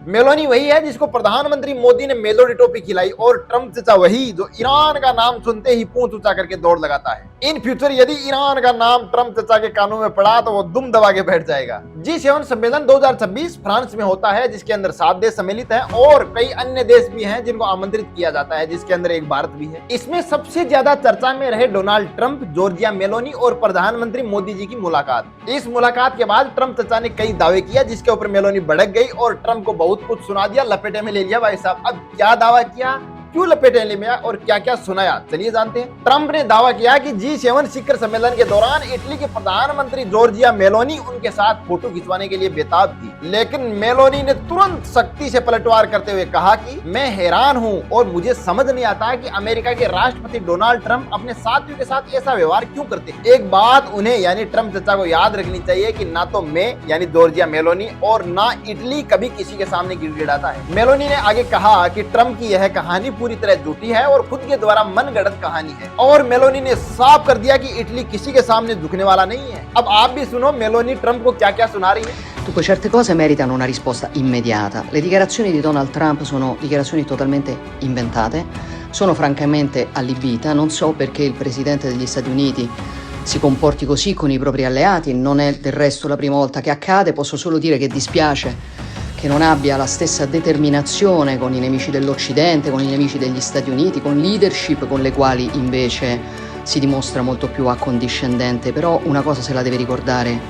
Meloni वही है जिसको प्रधानमंत्री मोदी ने मेलोडी टोपी खिलाई और ट्रम्प चचा वही जो ईरान का नाम सुनते ही पूंछ ऊंचा करके दौड़ लगाता है। इन फ्यूचर यदि ईरान का नाम ट्रम्प चचा के कानों में पड़ा तो वो दुम दबा के बैठ जाएगा। G7 सम्मेलन 2026 फ्रांस में होता है, जिसके अंदर 7 देश सम्मिलित हैं और कई अन्य देश भी हैं जिनको आमंत्रित किया जाता है, जिसके अंदर एक भारत भी है। इसमें सबसे ज्यादा चर्चा में रहे डोनाल्ड ट्रंप, जॉर्जिया मेलोनी और प्रधानमंत्री मोदी जी की मुलाकात। इस मुलाकात के बाद ट्रंप चचा ने कई दावे किया जिसके ऊपर मेलोनी भड़क गई और ट्रंप को बहुत कुछ सुना दिया, लपेटे में ले लिया भाई साहब। अब क्या दावा किया, क्यों लपेटे में आया और क्या क्या सुनाया, चलिए जानते हैं। ट्रंप ने दावा किया कि G7 शिखर सम्मेलन के दौरान इटली के प्रधानमंत्री जॉर्जिया मेलोनी उनके साथ फोटो खिंचवाने के लिए बेताब थी, लेकिन मेलोनी ने तुरंत सख्ती से पलटवार करते हुए कहा कि मैं हैरान हूं और मुझे समझ नहीं आता कि अमेरिका के राष्ट्रपति डोनाल्ड ट्रंप अपने साथियों के साथ ऐसा व्यवहार क्यों करते हैं। एक बात उन्हें यानी ट्रंप चचा को याद रखनी चाहिए कि ना तो मैं यानी जॉर्जिया मेलोनी और ना इटली कभी किसी के सामने गिड़गिड़ाता है। मेलोनी ने आगे कहा कि ट्रंप की यह कहानी पूरी तरह झूठी है और खुद के द्वारा मनगढ़ंत कहानी है, और मेलोनी ने साफ कर दिया कि इटली किसी के सामने झुकने वाला नहीं है। अब आप भी सुनो मेलोनी ट्रंप को क्या क्या सुना रही है। Dunque, certe cose meritano una risposta immediata. Le dichiarazioni di Donald Trump sono dichiarazioni totalmente inventate, sono francamente allibita, non so perché il Presidente degli Stati Uniti si comporti così con i propri alleati, non è del resto la prima volta che accade, posso solo dire che dispiace che non abbia la stessa determinazione con i nemici dell'Occidente, con i nemici degli Stati Uniti, con leadership con le quali invece si dimostra molto più accondiscendente, però una cosa se la deve ricordare,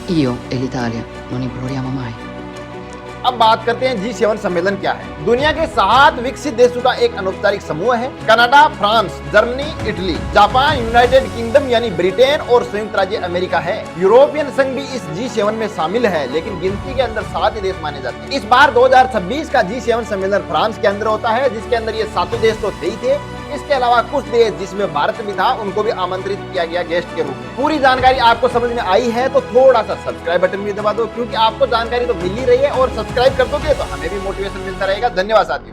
io e l'Italia non imploriamo mai. अब बात करते हैं G7 सम्मेलन क्या है। दुनिया के 7 विकसित देशों का एक अनौपचारिक समूह है। Canada, France, Germany, Italy, Japan, United kingdom यानी ब्रिटेन और संयुक्त राज्य अमेरिका है। यूरोपियन संघ भी इस G7 में शामिल है, लेकिन गिनती के अंदर 7 देश माने जाते हैं। इस बार 2026 का G7 सम्मेलन फ्रांस के अंदर होता है, जिसके अंदर ये 7 देश तो थे ही थे। इसके अलावा कुछ देश जिसमें भारत भी था उनको भी आमंत्रित किया गया गेस्ट के रूप में। पूरी जानकारी आपको समझ में आई है तो थोड़ा सा सब्सक्राइब बटन भी दबा दो, क्योंकि आपको जानकारी तो मिल ही रही है और सब्सक्राइब कर दोगे तो हमें भी मोटिवेशन मिलता रहेगा। धन्यवाद साथियों।